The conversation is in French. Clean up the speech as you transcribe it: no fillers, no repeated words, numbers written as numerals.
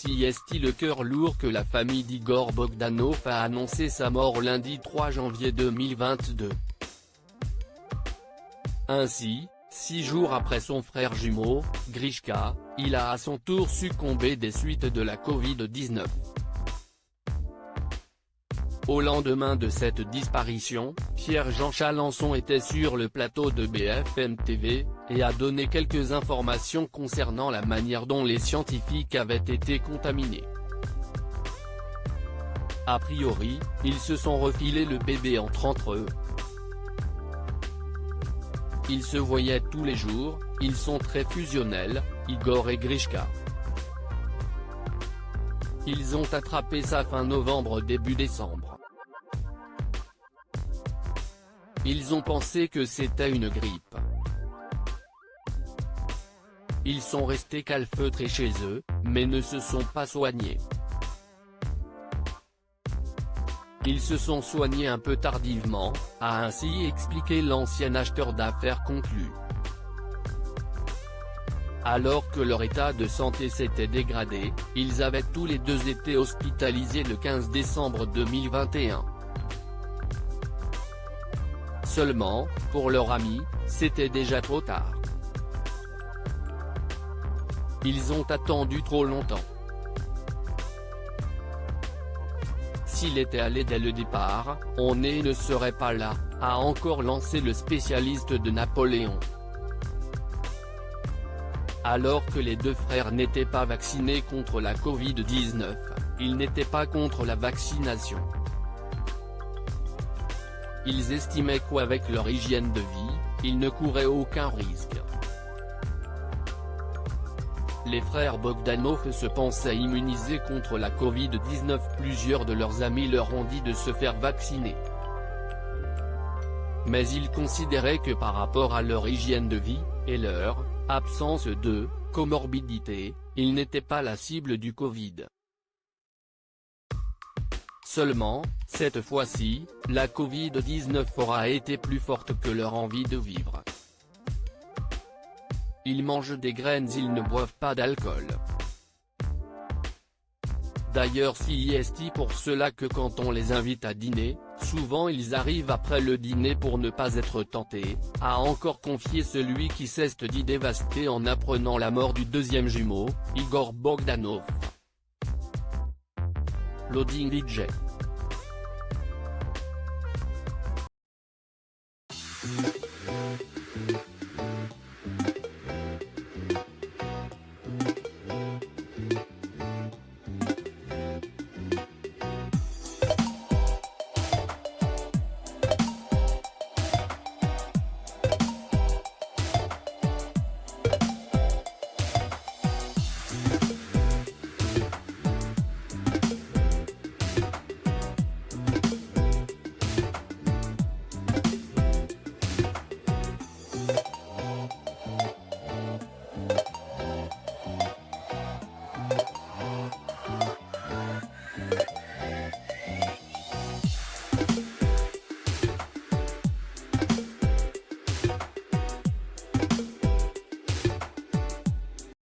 Si est-il le cœur lourd que la famille d'Igor Bogdanov a annoncé sa mort lundi 3 janvier 2022. Ainsi, 6 jours après son frère jumeau, Grishka, il a à son tour succombé des suites de la Covid-19. Au lendemain de cette disparition, Pierre-Jean Chalençon était sur le plateau de BFM TV, et a donné quelques informations concernant la manière dont les scientifiques avaient été contaminés. A priori, ils se sont refilé le bébé entre eux. Ils se voyaient tous les jours, ils sont très fusionnels, Igor et Grishka. Ils ont attrapé ça fin novembre début décembre. Ils ont pensé que c'était une grippe. Ils sont restés calfeutrés chez eux, mais ne se sont pas soignés. Ils se sont soignés un peu tardivement, a ainsi expliqué l'ancien acheteur d'affaires conclu. Alors que leur état de santé s'était dégradé, ils avaient tous les deux été hospitalisés le 15 décembre 2021. Seulement, pour leur ami, c'était déjà trop tard. Ils ont attendu trop longtemps. S'il était allé dès le départ, on ne serait pas là, a encore lancé le spécialiste de Napoléon. Alors que les deux frères n'étaient pas vaccinés contre la Covid-19, ils n'étaient pas contre la vaccination. Ils estimaient qu'avec leur hygiène de vie, ils ne couraient aucun risque. Les frères Bogdanov se pensaient immunisés contre la Covid-19. Plusieurs de leurs amis leur ont dit de se faire vacciner. Mais ils considéraient que par rapport à leur hygiène de vie, et leur absence de comorbidité, ils n'étaient pas la cible du Covid. Seulement, cette fois-ci, la Covid-19 aura été plus forte que leur envie de vivre. Ils mangent des graines, ils ne boivent pas d'alcool. D'ailleurs c'est pour cela que quand on les invite à dîner, souvent ils arrivent après le dîner pour ne pas être tentés, a encore confié celui qui s'est dit dévasté en apprenant la mort du deuxième jumeau, Igor Bogdanov. Loading DJ.